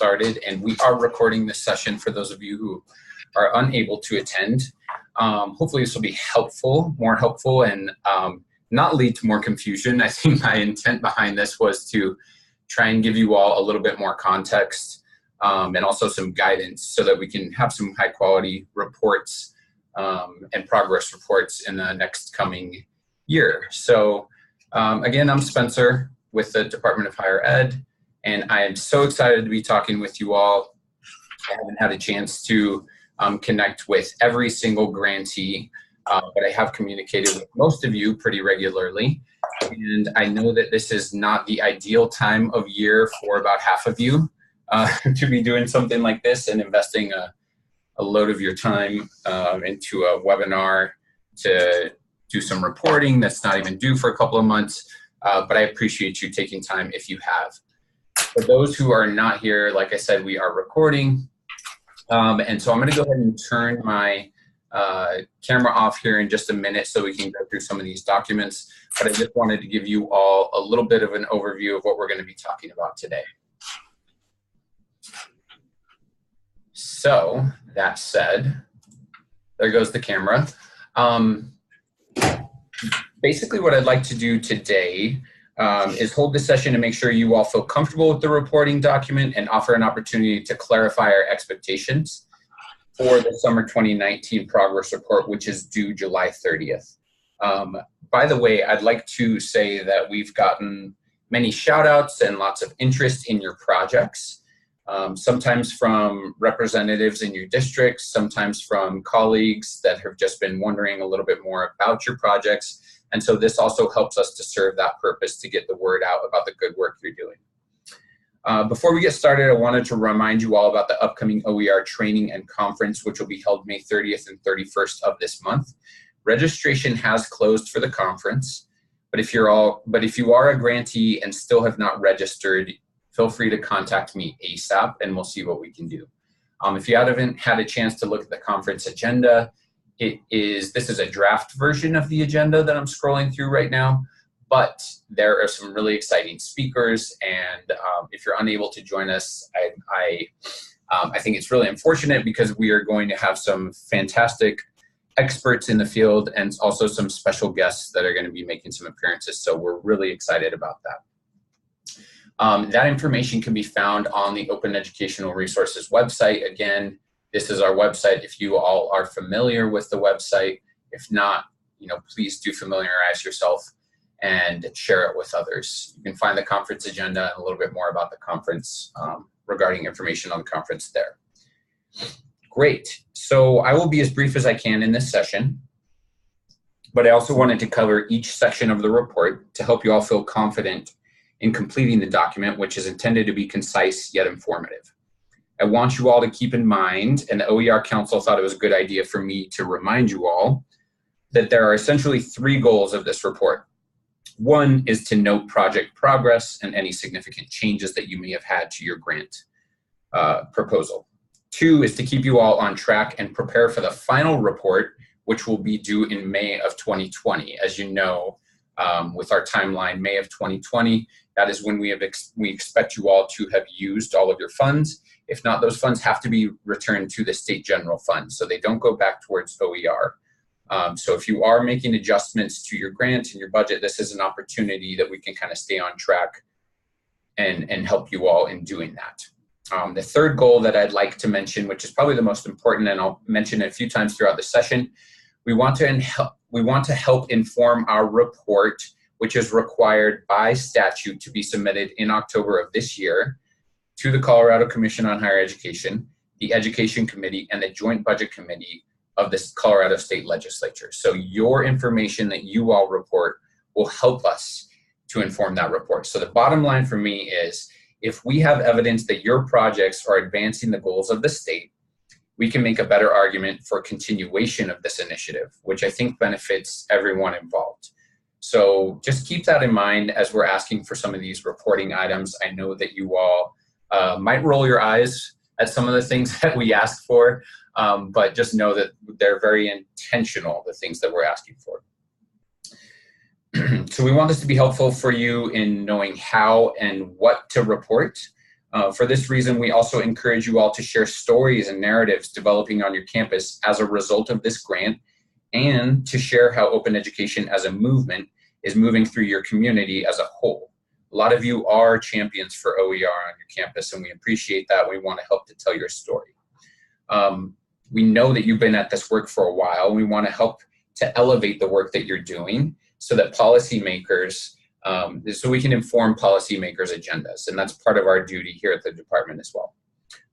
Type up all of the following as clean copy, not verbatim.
started, and we are recording this session for those of you who are unable to attend. Hopefully this will be helpful, more helpful, and not lead to more confusion. I think my intent behind this was to try and give you all a little bit more context and also some guidance so that we can have some high quality reports and progress reports in the next coming year. So again, I'm Spencer with the Department of Higher Ed, and I am so excited to be talking with you all. I haven't had a chance to connect with every single grantee, but I have communicated with most of you pretty regularly. And I know that this is not the ideal time of year for about half of you to be doing something like this and investing a load of your time into a webinar to do some reporting that's not even due for a couple of months. But I appreciate you taking time if you have. For those who are not here, like I said, we are recording. And so I'm going to go ahead and turn my camera off here in just a minute so we can go through some of these documents. But I just wanted to give you all a little bit of an overview of what we're going to be talking about today. So that said, there goes the camera. Basically what I'd like to do today is hold this session to make sure you all feel comfortable with the reporting document and offer an opportunity to clarify our expectations for the summer 2019 progress report, which is due July 30th. By the way, I'd like to say that we've gotten many shout outs and lots of interest in your projects, sometimes from representatives in your districts, sometimes from colleagues that have just been wondering a little bit more about your projects. And so this also helps us to serve that purpose, to get the word out about the good work you're doing. Before we get started, I wanted to remind you all about the upcoming OER training and conference, which will be held May 30th and 31st of this month. Registration has closed for the conference, but if you are a grantee and still have not registered, feel free to contact me ASAP and we'll see what we can do. If you haven't had a chance to look at the conference agenda, this is a draft version of the agenda that I'm scrolling through right now, but there are some really exciting speakers, and if you're unable to join us, I think it's really unfortunate because we are going to have some fantastic experts in the field and also some special guests that are going to be making some appearances, so we're really excited about that. That information can be found on the Open Educational Resources website. Again, this is our website if you all are familiar with the website. If not, please do familiarize yourself and share it with others. You can find the conference agenda and a little bit more about the conference regarding information on the conference there. Great. So I will be as brief as I can in this session, but I also wanted to cover each section of the report to help you all feel confident in completing the document, which is intended to be concise yet informative. I want you all to keep in mind, and the OER Council thought it was a good idea for me to remind you all, that there are essentially three goals of this report. One is to note project progress and any significant changes that you may have had to your grant proposal. Two is to keep you all on track and prepare for the final report, which will be due in May of 2020. As you know, with our timeline, May of 2020, that is when we expect you all to have used all of your funds. If not, those funds have to be returned to the state general fund, so they don't go back towards OER. So if you are making adjustments to your grant and your budget, this is an opportunity that we can kind of stay on track and help you all in doing that. The third goal that I'd like to mention, which is probably the most important, and I'll mention it a few times throughout the session, we want to help inform our report, which is required by statute to be submitted in October of this year to the Colorado Commission on Higher Education, the Education Committee, and the Joint Budget Committee of the Colorado State Legislature. So your information that you all report will help us to inform that report. So the bottom line for me is, if we have evidence that your projects are advancing the goals of the state, we can make a better argument for continuation of this initiative, which I think benefits everyone involved. So just keep that in mind as we're asking for some of these reporting items. I know that you all might roll your eyes at some of the things that we ask for, but just know that they're very intentional, the things that we're asking for. So we want this to be helpful for you in knowing how and what to report. For this reason, we also encourage you all to share stories and narratives developing on your campus as a result of this grant, and to share how open education as a movement is moving through your community as a whole. A lot of you are champions for OER on your campus, and we appreciate that. We want to help to tell your story. We know that you've been at this work for a while. We want to help to elevate the work that you're doing so that policymakers, so we can inform policymakers' agendas, and that's part of our duty here at the department as well.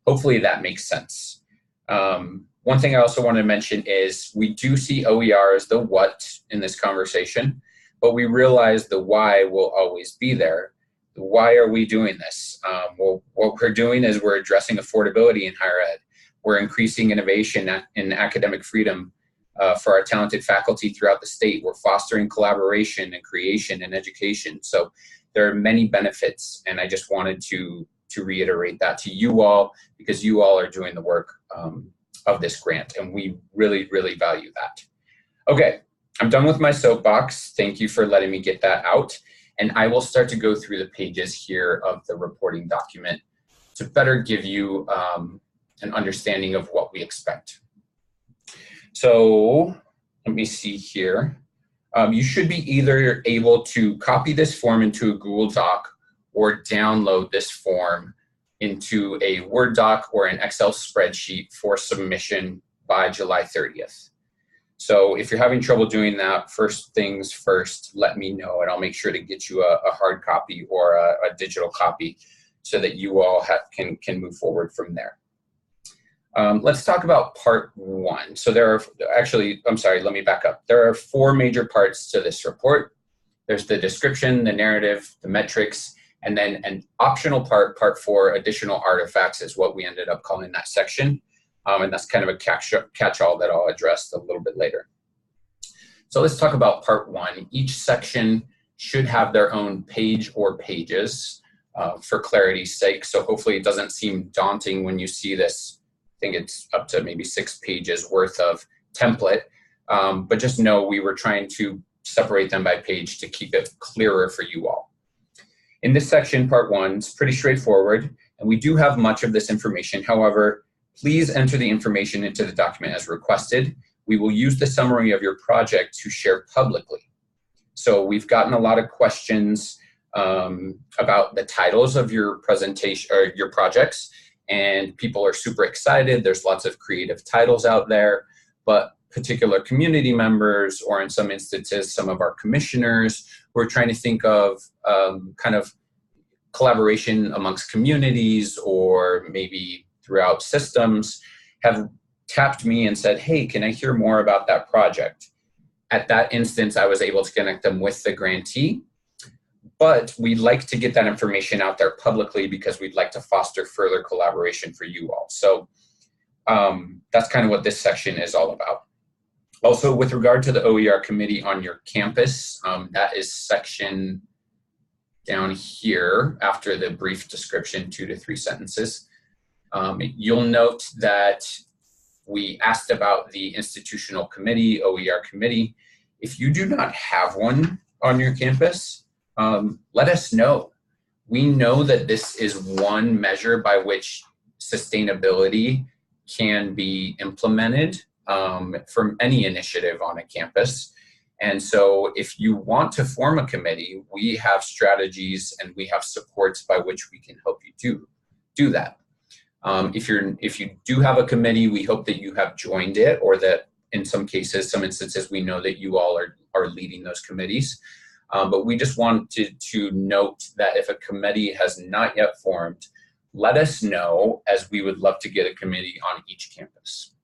Hopefully that makes sense. One thing I also want to mention is we do see OER as the what in this conversation, but we realize the why will always be there. Why are we doing this? Well, what we're doing is we're addressing affordability in higher ed. We're increasing innovation in academic freedom for our talented faculty throughout the state. We're fostering collaboration and creation and education. So there are many benefits, and I just wanted to reiterate that to you all, because you all are doing the work of this grant, and we really, really value that. Okay, I'm done with my soapbox. Thank you for letting me get that out. And I will start to go through the pages here of the reporting document to better give you an understanding of what we expect. So let me see here. You should be either able to copy this form into a Google Doc or download this form into a Word doc or an Excel spreadsheet for submission by July 30th. So if you're having trouble doing that, first things first, let me know, and I'll make sure to get you a hard copy or a digital copy so that you all can move forward from there. Let's talk about part one. So there are actually, I'm sorry, let me back up. There are 4 major parts to this report. There's the description, the narrative, the metrics, and then an optional part 4, additional artifacts is what we ended up calling that section. And that's kind of a catch-all that I'll address a little bit later. So let's talk about part 1. Each section should have their own page or pages for clarity's sake. So hopefully it doesn't seem daunting when you see this. I think it's up to maybe 6 pages worth of template, but just know we were trying to separate them by page to keep it clearer for you all. In this section, part 1, it's pretty straightforward, and we do have much of this information. However, please enter the information into the document as requested. We will use the summary of your project to share publicly. So we've gotten a lot of questions about the titles of your presentation or your projects, and people are super excited. There's lots of creative titles out there, but particular community members, or in some instances, some of our commissioners, we're trying to think of kind of collaboration amongst communities or maybe throughout systems, have tapped me and said, hey, can I hear more about that project? At that instance, I was able to connect them with the grantee, but we'd like to get that information out there publicly because we'd like to foster further collaboration for you all. So that's kind of what this section is all about. Also, with regard to the OER committee on your campus, that is section down here after the brief description, 2 to 3 sentences. You'll note that we asked about the institutional committee, OER committee. If you do not have one on your campus, let us know. We know that this is one measure by which sustainability can be implemented from any initiative on a campus. And so if you want to form a committee, we have strategies and we have supports by which we can help you do that. If you do have a committee, we hope that you have joined it, or that in some instances, we know that you all are leading those committees. But we just wanted to note that if a committee has not yet formed, let us know, as we would love to get a committee on each campus.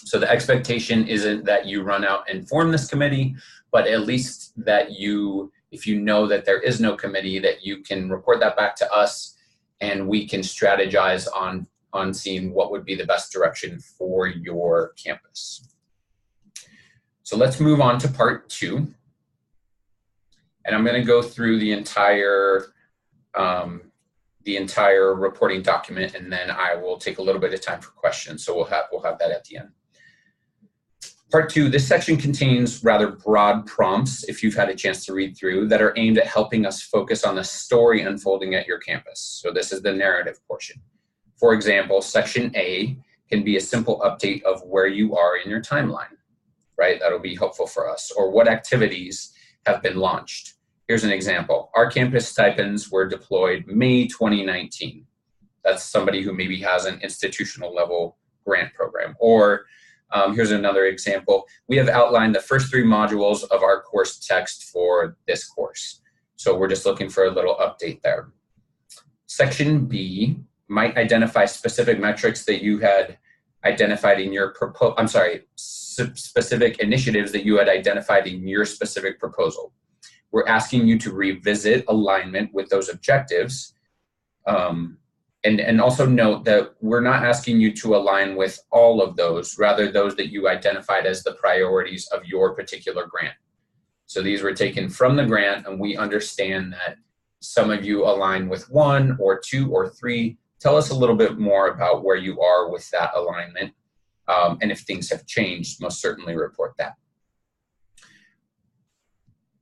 So the expectation isn't that you run out and form this committee, but at least that you, if you know that there is no committee, that you can report that back to us, and we can strategize on seeing what would be the best direction for your campus. So let's move on to part 2. And I'm going to go through the entire reporting document, and then I will take a little bit of time for questions. So we'll have that at the end. Part 2, this section contains rather broad prompts, if you've had a chance to read through, that are aimed at helping us focus on the story unfolding at your campus. So this is the narrative portion. For example, section A can be a simple update of where you are in your timeline, right? That'll be helpful for us. Or what activities have been launched. Here's an example. Our campus stipends were deployed May 2019. That's somebody who maybe has an institutional level grant program. Or here's another example. We have outlined the first 3 modules of our course text for this course. So we're just looking for a little update there. Section B might identify specific metrics that you had identified in your specific initiatives that you had identified in your specific proposal. We're asking you to revisit alignment with those objectives. And also note that we're not asking you to align with all of those, rather those that you identified as the priorities of your particular grant. So these were taken from the grant, and we understand that some of you align with 1 or 2 or 3. Tell us a little bit more about where you are with that alignment. And if things have changed, most certainly report that.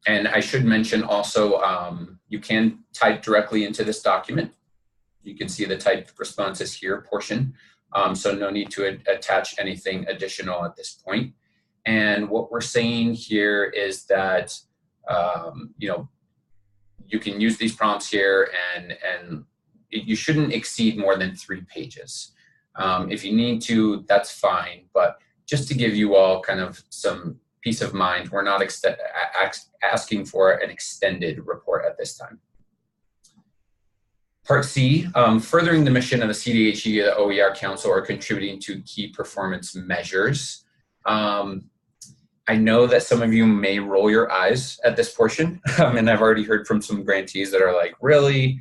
And I should mention also, you can type directly into this document. You can see the typed responses here portion. So no need to attach anything additional at this point. And what we're saying here is that, you can use these prompts here, and you shouldn't exceed more than 3 pages. If you need to, that's fine. But just to give you all kind of some peace of mind, we're not asking for an extended report at this time. Part C, furthering the mission of the CDHE, the OER Council, are contributing to key performance measures. I know that some of you may roll your eyes at this portion, and I've already heard from some grantees that are like, really?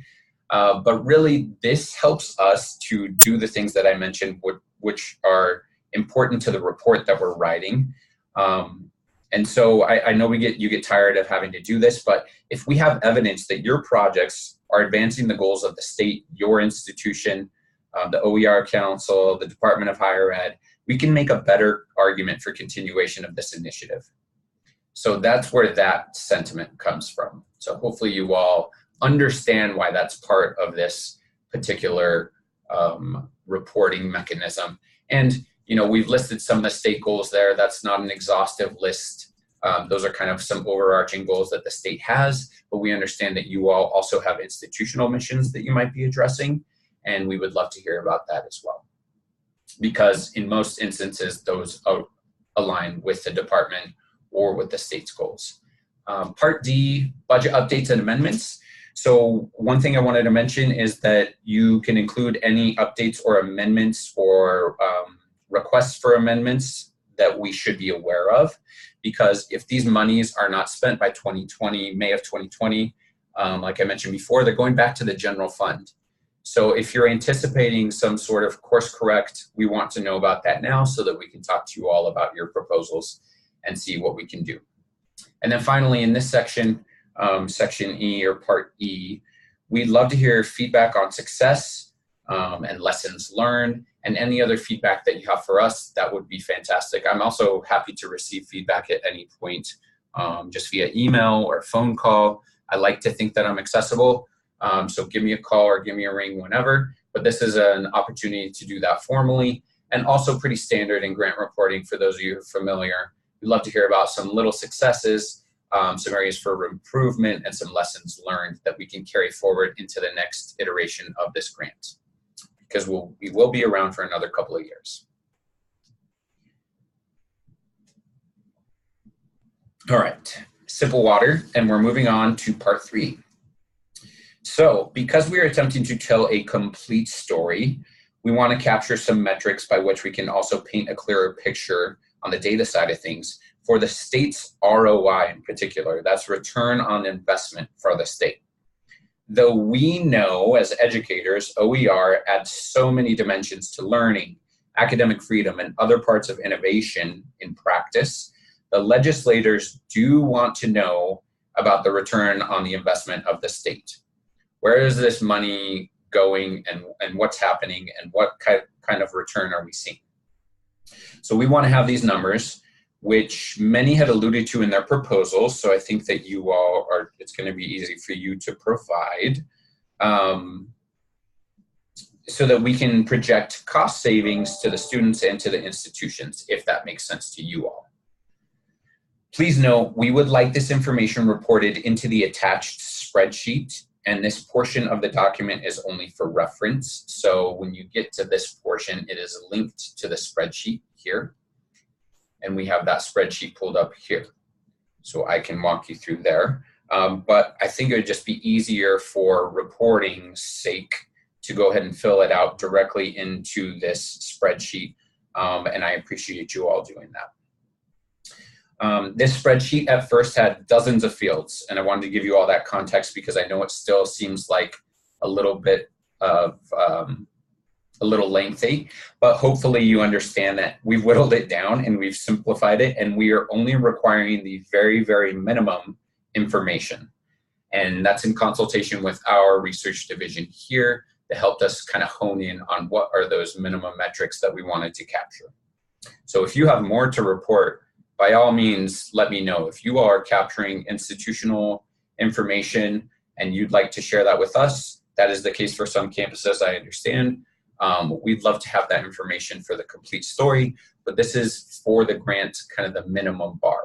But really, this helps us to do the things that I mentioned, which are important to the report that we're writing. And so I know you get tired of having to do this, but if we have evidence that your projects are advancing the goals of the state, your institution, the OER Council, the Department of Higher Ed, we can make a better argument for continuation of this initiative. So that's where that sentiment comes from. So hopefully you all understand why that's part of this particular reporting mechanism. And we've listed some of the state goals there. That's not an exhaustive list. Those are kind of some overarching goals that the state has, but we understand that you all also have institutional missions that you might be addressing, and we would love to hear about that as well. Because in most instances, those align with the department or with the state's goals. Part D, budget updates and amendments. So one thing I wanted to mention is that you can include any updates or amendments or requests for amendments that we should be aware of, because if these monies are not spent by 2020, May of 2020, like I mentioned before, they're going back to the general fund. So if you're anticipating some sort of course correct, we want to know about that now so that we can talk to you all about your proposals and see what we can do. And then finally, in this section, section E or part E, we'd love to hear feedback on success and lessons learned, and any other feedback that you have for us. That would be fantastic. I'm also happy to receive feedback at any point, just via email or phone call. I like to think that I'm accessible, so give me a call or give me a ring whenever, but this is an opportunity to do that formally, and also pretty standard in grant reporting for those of you who are familiar. We'd love to hear about some little successes, some areas for improvement, and some lessons learned that we can carry forward into the next iteration of this grant, because we will be around for another couple of years. All right, sip of water, and we're moving on to part 3. So because we are attempting to tell a complete story, we want to capture some metrics by which we can also paint a clearer picture on the data side of things for the state's ROI in particular. That's return on investment for the state. Though we know as educators, OER adds so many dimensions to learning, academic freedom, and other parts of innovation in practice, the legislators do want to know about the return on the investment of the state. Where is this money going, and what's happening, and what kind of return are we seeing? So we want to have these numbers. which many had alluded to in their proposals. So I think that you all are, it's going to be easy for you to provide, so that we can project cost savings to the students and to the institutions, if that makes sense to you all. Please note, we would like this information reported into the attached spreadsheet, and this portion of the document is only for reference. So when you get to this portion, it is linked to the spreadsheet here. And we have that spreadsheet pulled up here. So I can walk you through there. But I think it would just be easier for reporting's sake to go ahead and fill it out directly into this spreadsheet. And I appreciate you all doing that. This spreadsheet at first had dozens of fields, and I wanted to give you all that context because I know it still seems like a little bit of a little lengthy, but hopefully you understand that we've whittled it down and we've simplified it, and we are only requiring the very, very minimum information. And that's in consultation with our research division here that helped us kind of hone in on what are those minimum metrics that we wanted to capture. So if you have more to report, by all means, let me know. If you are capturing institutional information and you'd like to share that with us, that is the case for some campuses, I understand. We'd love to have that information for the complete story, but this is for the grant, kind of the minimum bar.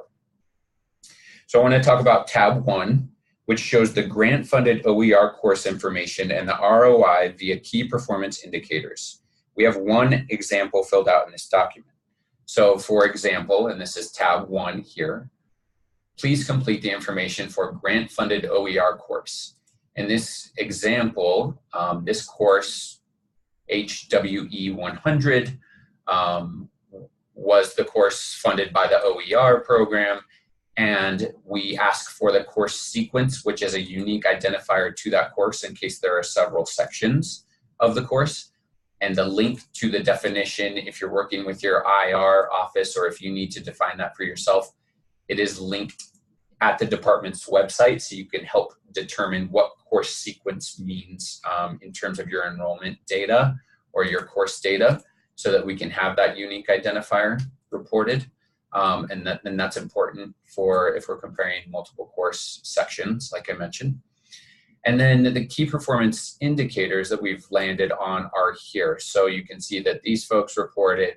So I want to talk about tab 1, which shows the grant-funded OER course information and the ROI via key performance indicators. We have one example filled out in this document. So for example, and this is tab 1 here, please complete the information for grant-funded OER course. In this example, this course, HWE 100, was the course funded by the OER program, and we ask for the course sequence, which is a unique identifier to that course in case there are several sections of the course, and the link to the definition if you're working with your IR office or if you need to define that for yourself. It is linked at the department's website, so you can help determine what course sequence means in terms of your enrollment data or your course data, so that we can have that unique identifier reported. And that's important for if we're comparing multiple course sections, like I mentioned. And then the key performance indicators that we've landed on are here. So you can see that these folks reported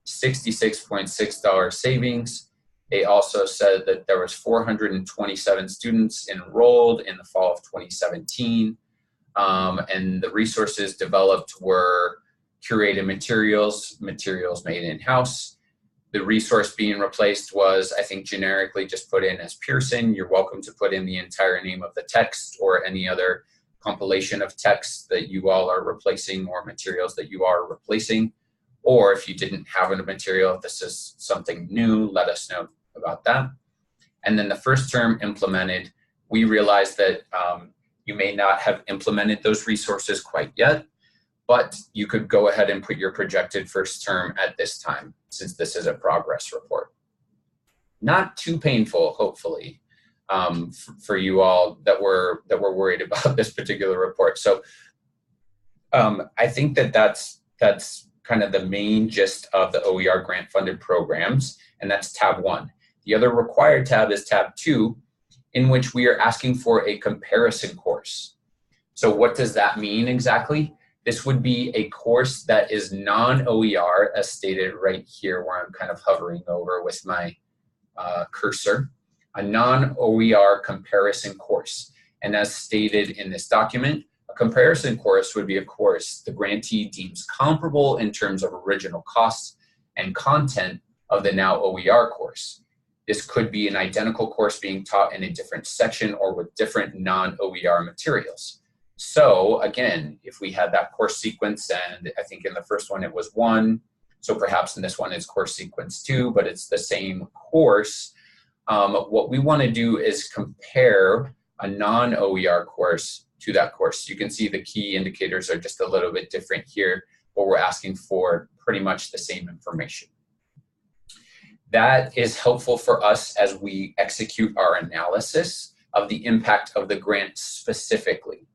$66.6 savings. They also said that there was 427 students enrolled in the fall of 2017. And the resources developed were curated materials made in-house. The resource being replaced was, I think, generically just put in as Pearson. You're welcome to put in the entire name of the text or any other compilation of text that you all are replacing or materials that you are replacing. Or if you didn't have a material, if this is something new, let us know about that. And then the first term implemented, we realized that you may not have implemented those resources quite yet, but you could go ahead and put your projected first term at this time, since this is a progress report. Not too painful, hopefully, for you all that were worried about this particular report. So I think that that's kind of the main gist of the OER grant funded programs, and that's tab 1. The other required tab is tab 2, in which we are asking for a comparison course. So what does that mean exactly? This would be a course that is non-OER, as stated right here where I'm kind of hovering over with my cursor, a non-OER comparison course. And as stated in this document, a comparison course would be a course the grantee deems comparable in terms of original costs and content of the now OER course. This could be an identical course being taught in a different section or with different non-OER materials. So again, if we had that course sequence, and I think in the first one it was 1, so perhaps in this one it's course sequence 2, but it's the same course. What we want to do is compare a non-OER course to that course. You can see the key indicators are just a little bit different here, but we're asking for pretty much the same information. That is helpful for us as we execute our analysis of the impact of the grant specifically.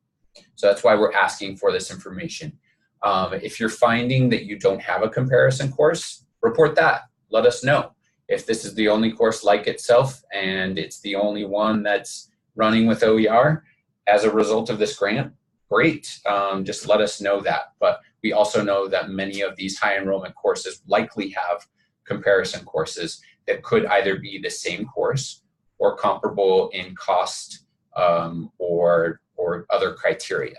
So that's why we're asking for this information. If you're finding that you don't have a comparison course, report that. Let us know. If this is the only course like itself and it's the only one that's running with OER as a result of this grant, great. Just let us know that. But we also know that many of these high enrollment courses likely have comparison courses that could either be the same course or comparable in cost or other criteria.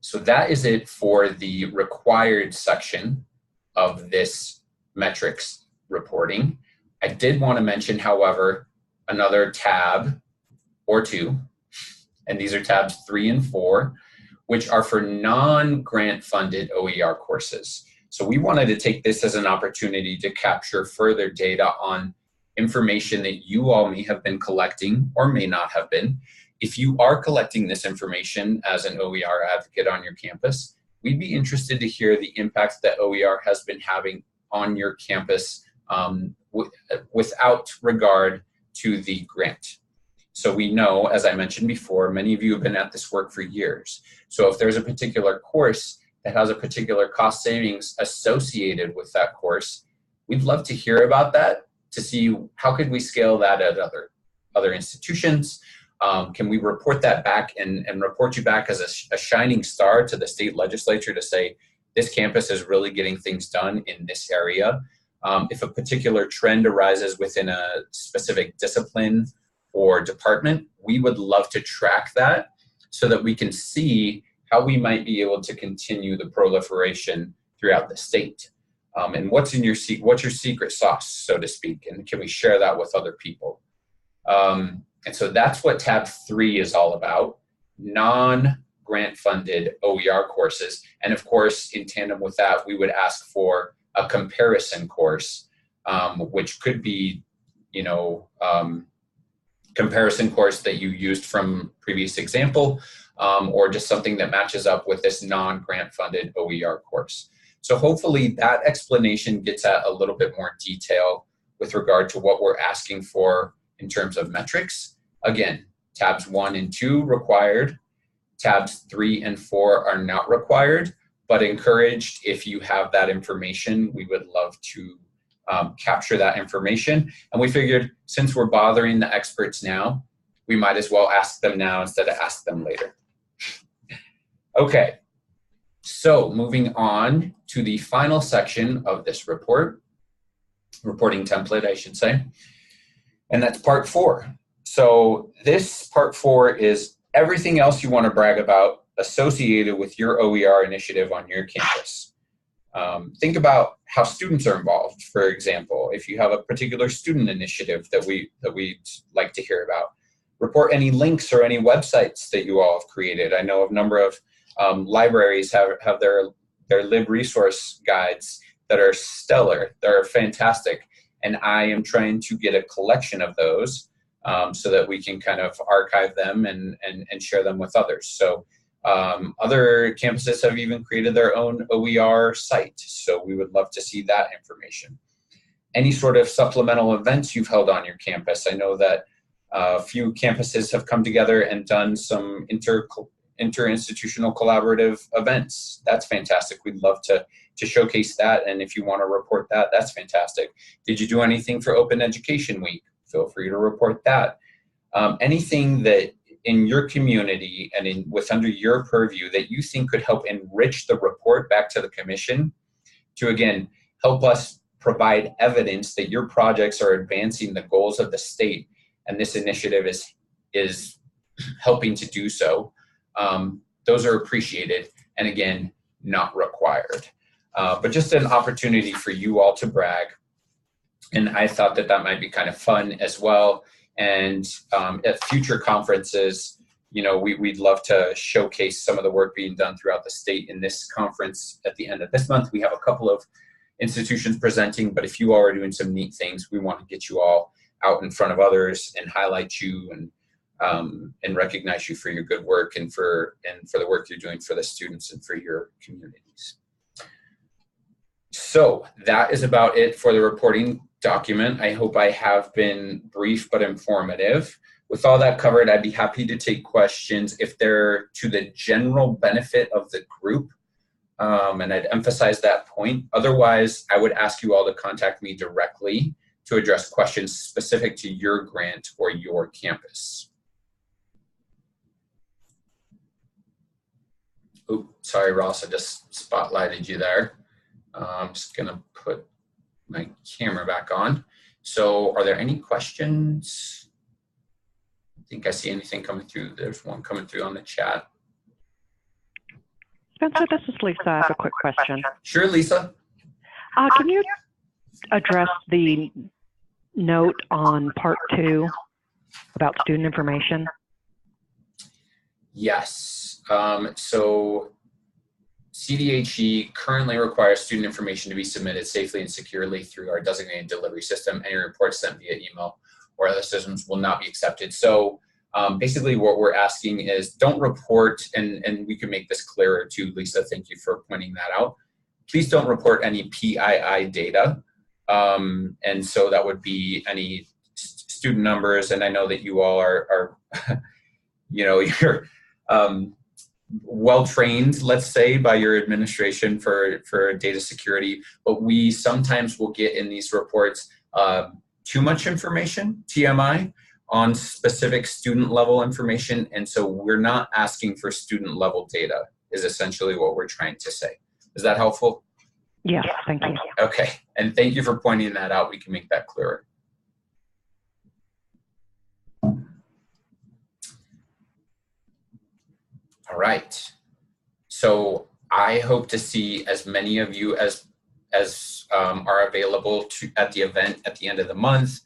So that is it for the required section of this metrics reporting. I did want to mention, however, another tab or two, and these are tabs 3 and 4, which are for non-grant funded OER courses. So we wanted to take this as an opportunity to capture further data on information that you all may have been collecting or may not have been. If you are collecting this information as an OER advocate on your campus, we'd be interested to hear the impact that OER has been having on your campus without regard to the grant. So we know, as I mentioned before, many of you have been at this work for years. So if there's a particular course that has a particular cost savings associated with that course, we'd love to hear about that to see how could we scale that at other institutions. Can we report that back and report you back as a shining star to the state legislature to say, this campus is really getting things done in this area. If a particular trend arises within a specific discipline or department, we would love to track that so that we can see how we might be able to continue the proliferation throughout the state. And what's your secret sauce, so to speak, and can we share that with other people? And so that's what tab 3 is all about, non-grant funded OER courses. And of course, in tandem with that, we would ask for a comparison course, which could be, comparison course that you used from previous example, or just something that matches up with this non-grant funded OER course. So hopefully that explanation gets at a little bit more detail with regard to what we're asking for in terms of metrics. Again, tabs 1 and 2 required, tabs 3 and 4 are not required, but encouraged. If you have that information, we would love to capture that information. And we figured, since we're bothering the experts now, we might as well ask them now instead of ask them later. Okay, so moving on to the final section of this reporting template, I should say, and that's part 4. So this part 4 is everything else you want to brag about associated with your OER initiative on your campus. Think about how students are involved, for example. If you have a particular student initiative that we'd like to hear about, report any links or any websites that you all have created. I know a number of libraries have their lib resource guides that are stellar, that are fantastic, and I am trying to get a collection of those so that we can kind of archive them and share them with others. So other campuses have even created their own OER site, so we would love to see that information. Any sort of supplemental events you've held on your campus. I know that a few campuses have come together and done some interinstitutional collaborative events. That's fantastic. We'd love to showcase that, and if you want to report that, that's fantastic. Did you do anything for Open Education Week? Feel free to report that. Anything that in your community and under your purview that you think could help enrich the report back to the commission to, again, help us provide evidence that your projects are advancing the goals of the state and this initiative is helping to do so. Those are appreciated and, again, not required. But just an opportunity for you all to brag. And I thought that might be kind of fun as well. And at future conferences, we'd love to showcase some of the work being done throughout the state in this conference at the end of this month. We have a couple of institutions presenting, but if you all are doing some neat things, we want to get you all out in front of others and highlight you and recognize you for your good work and for the work you're doing for the students and for your communities. So that is about it for the reporting document. I hope I have been brief but informative. With all that covered, I'd be happy to take questions if they're to the general benefit of the group. And I'd emphasize that point. Otherwise, I would ask you all to contact me directly to address questions specific to your grant or your campus. Oh, sorry, Ross, I just spotlighted you there. I'm just gonna put my camera back on. So are there any questions? I think I see anything coming through. There's one coming through on the chat. Spencer, this is Lisa. I have a quick question. Sure, Lisa. Can you address the note on part 2 about student information? Yes. So CDHE currently requires student information to be submitted safely and securely through our designated delivery system. Any reports sent via email or other systems will not be accepted. So basically what we're asking is don't report, and we can make this clearer too, Lisa, thank you for pointing that out. Please don't report any PII data. And so that would be any student numbers. And I know that you all are you know, you're well-trained, let's say, by your administration for data security, but we sometimes will get in these reports too much information, TMI, on specific student level information. And so we're not asking for student level data is essentially what we're trying to say. Is that helpful? Yes, thank you. Okay, and thank you for pointing that out. We can make that clearer. All right. So I hope to see as many of you as are available at the event at the end of the month.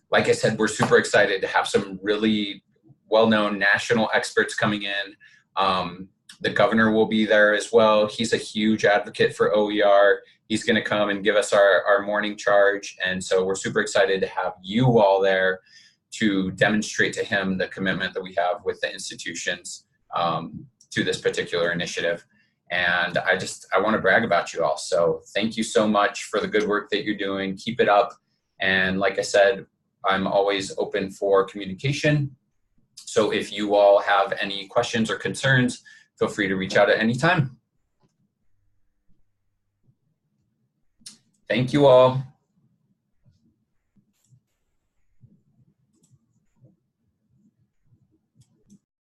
Like I said, we're super excited to have some really well-known national experts coming in. The governor will be there as well. He's a huge advocate for OER. He's going to come and give us our morning charge. And so we're super excited to have you all there to demonstrate to him the commitment that we have with the institutions to this particular initiative. And I want to brag about you all. So thank you so much for the good work that you're doing. Keep it up. And like I said, I'm always open for communication. So if you all have any questions or concerns, feel free to reach out at any time. Thank you all.